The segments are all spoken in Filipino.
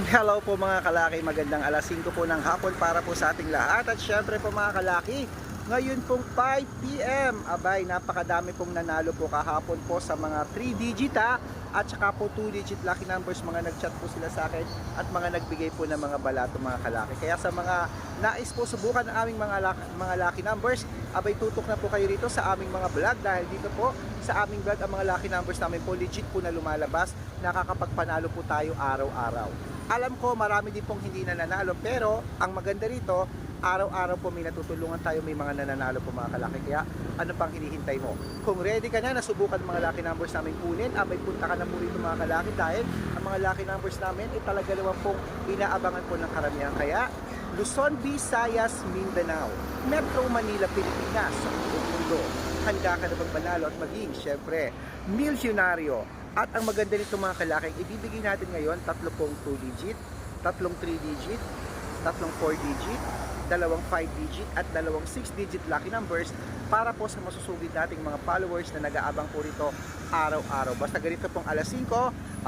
Hello po mga kalaki, magandang alas 5 po ng hapon para po sa ating lahat. At syempre po mga kalaki, ngayon pong 5 PM, abay napakadami pong nanalo po kahapon po sa mga 3 digit at saka po 2 digit lucky numbers. Mga nagchat po sila sa akin at mga nagbigay po ng mga balato mga kalaki. Kaya sa mga nais po subukan ng aming mga lucky numbers, abay tutok na po kayo rito sa aming mga vlog, dahil dito po sa aming vlog ang mga lucky numbers namin po legit po na lumalabas. Nakakapagpanalo po tayo araw-araw. Alam ko marami din pong hindi nananalo, pero ang maganda rito, araw-araw po may natutulungan tayo, may mga nananalo po mga kalaki. Kaya ano pang hinihintay mo? Kung ready ka na nasubukan mga lucky numbers namin kunin, abay punta ka na po rito mga kalaki, dahil ang mga lucky numbers namin ay talaga naman pong inaabangan po ng karamihan. Kaya Luzon, Visayas, Mindanao, Metro Manila, Pilipinas, sa buong mundo, handa ka na bang manalo at maging syempre milyonaryo? At ang maganda nito mga kalaki, ibibigay natin ngayon tatlong 2 digit, tatlong 3 digit, tatlong 4 digit, dalawang 5 digit at dalawang 6 digit lucky numbers para po sa masusugid nating mga followers na nag-aabang po rito araw-araw. Basta ganito pong alas 5,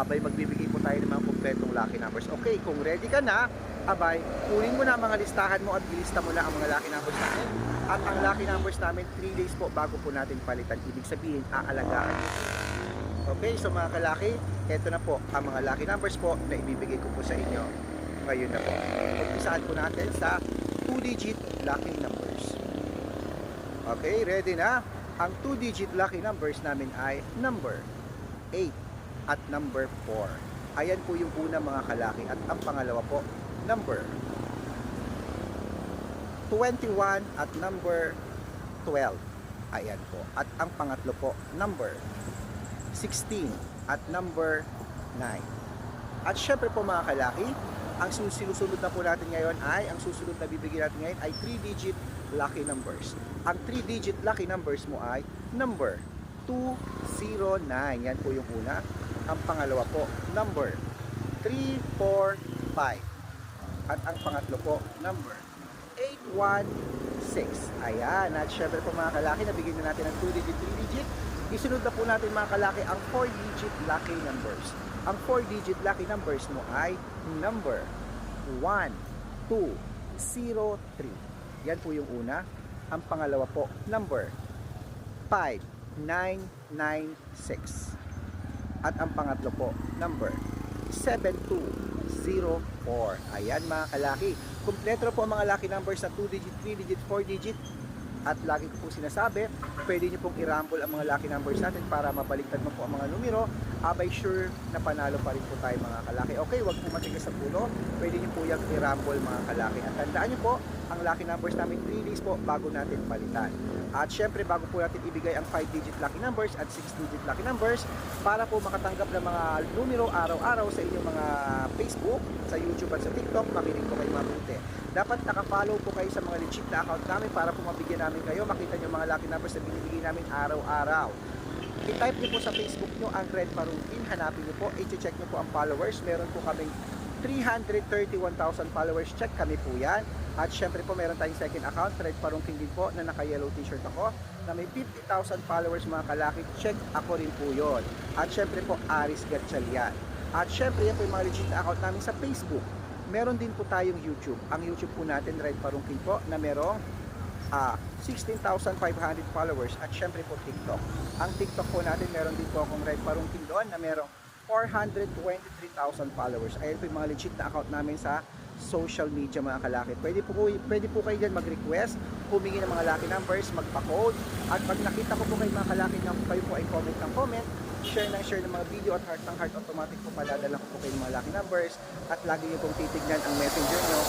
abay magbibigay po tayo ng mga kompletong lucky numbers. Okay, kung ready ka na, abay kunin mo na mga listahan mo at ilista mo na ang mga lucky numbers natin. At ang lucky numbers namin 3 days po bago po natin palitan. Ibig sabihin, aalagaan. Okay, so mga kalaki, eto na po ang mga lucky numbers po na ibibigay ko po sa inyo ngayon na po. Umpisahan po natin sa 2-digit lucky numbers. Okay, ready na? Ang 2-digit lucky numbers namin ay number 8 at number 4. Ayan po yung una mga kalaki. At ang pangalawa po, number 21 at number 12. Ayan po. At ang pangatlo po, number 16 at number 9. At syempre po mga kalaki, ang sinusunod na po natin ngayon ay, ang susunod na bibigyan natin ngayon ay 3-digit lucky numbers. Ang 3-digit lucky numbers mo ay number 209. Yan po yung una. Ang pangalawa po, number 345. At ang pangatlo po, number 816. Ayan. At syempre po mga kalaki, nabigyan na natin ng 2-digit, 3-digit. Isunod na po natin mga kalaki ang 4-digit lucky numbers. Ang 4-digit lucky numbers mo ay number 1203. Yan po yung una. Ang pangalawa po, number 5996. At ang pangatlo po, number 7204. Ayan mga kalaki. Kumpleto po ang mga lucky numbers na 2-digit, 3-digit, 4-digit. At lagi ko po sinasabi, pwede nyo pong i-rumble ang mga lucky numbers natin para mabaliktad mo po ang mga numero. Abay sure na panalo pa rin po tayo mga kalaki. Okay, wag po matigas sa puno. Pwede nyo po yung i-rumble mga kalaki. At tandaan nyo po, ang lucky numbers namin 3 days po bago natin palitan. At syempre bago po natin ibigay ang 5-digit lucky numbers at 6-digit lucky numbers para po makatanggap ng mga numero araw-araw sa inyong mga Facebook, sa YouTube at sa TikTok, makinig po kayo mabuti. Dapat nakafollow po kayo sa mga legit na account namin para po mabigyan namin kayo, makita nyo mga lucky numbers na binibigay namin araw-araw. I-type nyo po sa Facebook nyo ang Red Parungkin, hanapin nyo po, i-check nyo po ang followers. Meron po kaming 331,000 followers, check kami po yan. At syempre po meron tayong second account, Red Parungkin din po, na naka-yellow t-shirt ako, na may 50,000 followers mga kalaki, check ako rin po yon. At syempre po Aris Gatchalian. At syempre yan po yung mga legit na account namin sa Facebook. Meron din po tayong YouTube. Ang YouTube po natin, Red Parungkin po, na merong 16,500 followers. At syempre po TikTok. Ang TikTok po natin, meron din po akong Red Parungkin doon na merong 423,000 followers. Ayan po yung mga legit na account namin sa social media mga kalaki. Pwede po kayo dyan mag-request, humingi ng mga lucky numbers, magpa-code. At pag nakita ko po kayo mga kalaki na kayo po ay comment ng comment, share ng mga video at heart ng heart, automatic po paladala ko po kayo ng mga lucky numbers. At lagi nyo pong titignan ang messenger nyo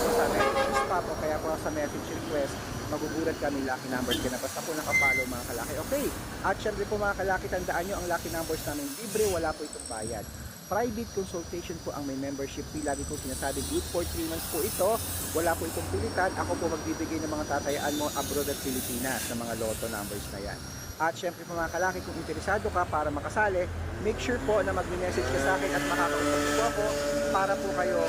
po sa message spot o kaya po sa message request, magugulat kami lucky numbers kaya basta po nakapollow mga kalaki. Okay, at syempre po mga kalaki, tandaan nyo ang lucky numbers namin libre, wala po itong bayad. Private consultation po ang may membership fee. Lagi ko sinasabi, good for 3 months po ito. Wala po itong pilitan. Ako po magbibigay ng mga tatayaan mo abroad at Pilipinas ng mga lotto numbers na yan. At syempre po mga kalaki, kung interesado ka para makasali, make sure po na mag-message ka sa akin at makakausap po ako para po kayo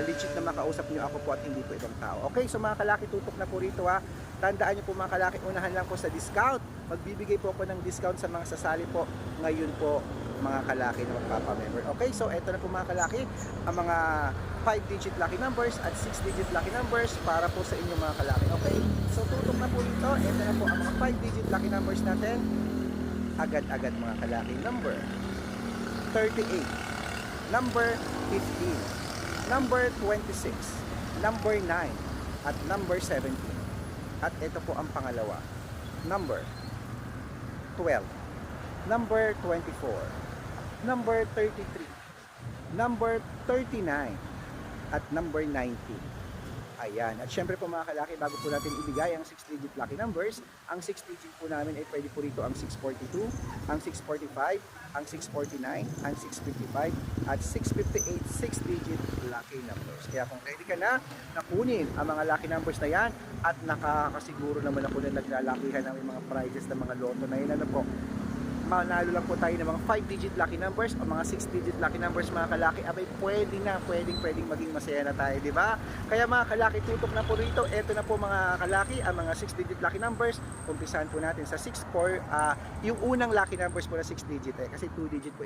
legit na makausap nyo ako po at hindi po ibang tao. Okay, so mga kalaki, tutok na po rito ha. Tandaan nyo po mga kalaki, unahan lang po sa discount. Magbibigay po ako ng discount sa mga sasali po ngayon po mga kalaki na magpapamember. Okay, so eto na po mga kalaki, ang mga 5-digit lucky numbers at 6-digit lucky numbers para po sa inyong mga kalaki. Okay, so tutok na po dito, eto na po ang mga 5-digit lucky numbers natin. Agad-agad mga kalaki. Number 38, number 15, number 26, number 9, at number 17. At ito po ang pangalawa. Number 12, number 24, number 33, number 39, at number 90. Ayan. At syempre po mga kalaki, bago po natin ibigay ang 6-digit lucky numbers, ang 6-digit po namin ay pwede po rito ang 642, ang 645, ang 649, ang 655, at 658 6-digit lucky numbers. Kaya kung ready ka na kunin ang mga lucky numbers na yan at nakakasiguro naman ako na naglalakihan ng mga prizes ng mga loto na yun, ano po, manalo lang po tayo ng mga 5-digit lucky numbers o mga 6-digit lucky numbers mga kalaki, abay pwedeng maging masaya na tayo, di ba? Kaya mga kalaki, tutok na po rito. Eto na po mga kalaki, ang mga 6-digit lucky numbers. Umpisahan po natin sa 64, yung unang lucky numbers po na 6-digit kasi 2-digit po,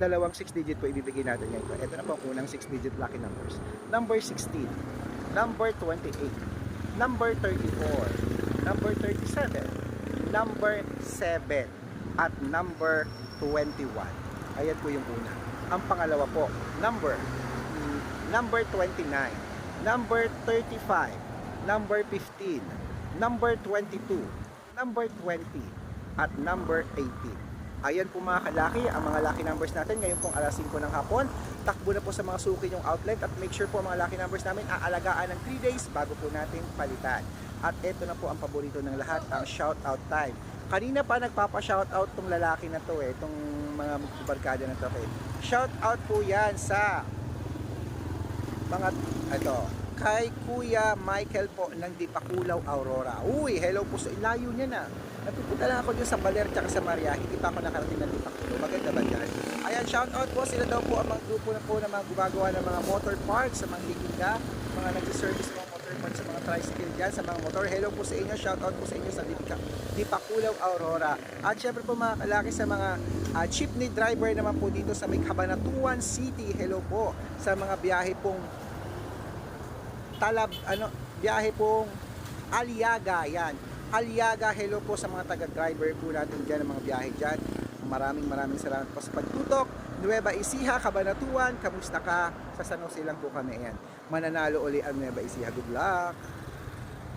dalawang 6-digit po ibibigay natin ngayon. Eto na po ang unang 6-digit lucky numbers. Number 16, number 28, number 34, number 37, number 7, at number 21. Ayan po yung una. Ang pangalawa po, number 29, number 35, number 15, number 22, number 20, at number 18. Ayan po mga kalaki, ang mga lucky numbers natin ngayon pong alas 5 ng hapon. Takbo na po sa mga suki yung outlet at make sure po mga lucky numbers namin aalagaan ng 3 days bago po natin palitan. At ito na po ang paborito ng lahat, ang shout out time. Kanina pa nagpapa-shoutout tong lalaki na to itong mga barkada na to. Shout out po yan sa mga kay Kuya Michael po ng Dipakulaw, Aurora. Uy, hello po sa ilayo niya na. Napupunta lang ako dyan sa Baler tsaka sa Maria. Hindi pa ako nakarating ng Dipakulaw. Maganda ba dyan? Ayan, shout out po. Sila daw po ang mga grupo na po na mga gumagawa ng mga motor parts sa mga Likinda, mga nagsiservice ng motor parts sa mga tricycle dyan, sa mga motor. Hello po sa inyo. Shout out po sa inyo sa Dipakulaw, Aurora. At syempre po mga kalaki sa mga jeepney driver naman po dito sa may Cabanatuan City. Hello po sa mga biyahe pong biyahe pong Aliaga, yan. Aliaga, hello po sa mga taga-driver po natin dyan, ang mga biyahe dyan. Maraming salamat po sa pagtutok. Nueva Ecija, Cabanatuan, kamusta ka? Sa San Jose lang po kami, yan. Mananalo uli ang Nueva Ecija. Good luck!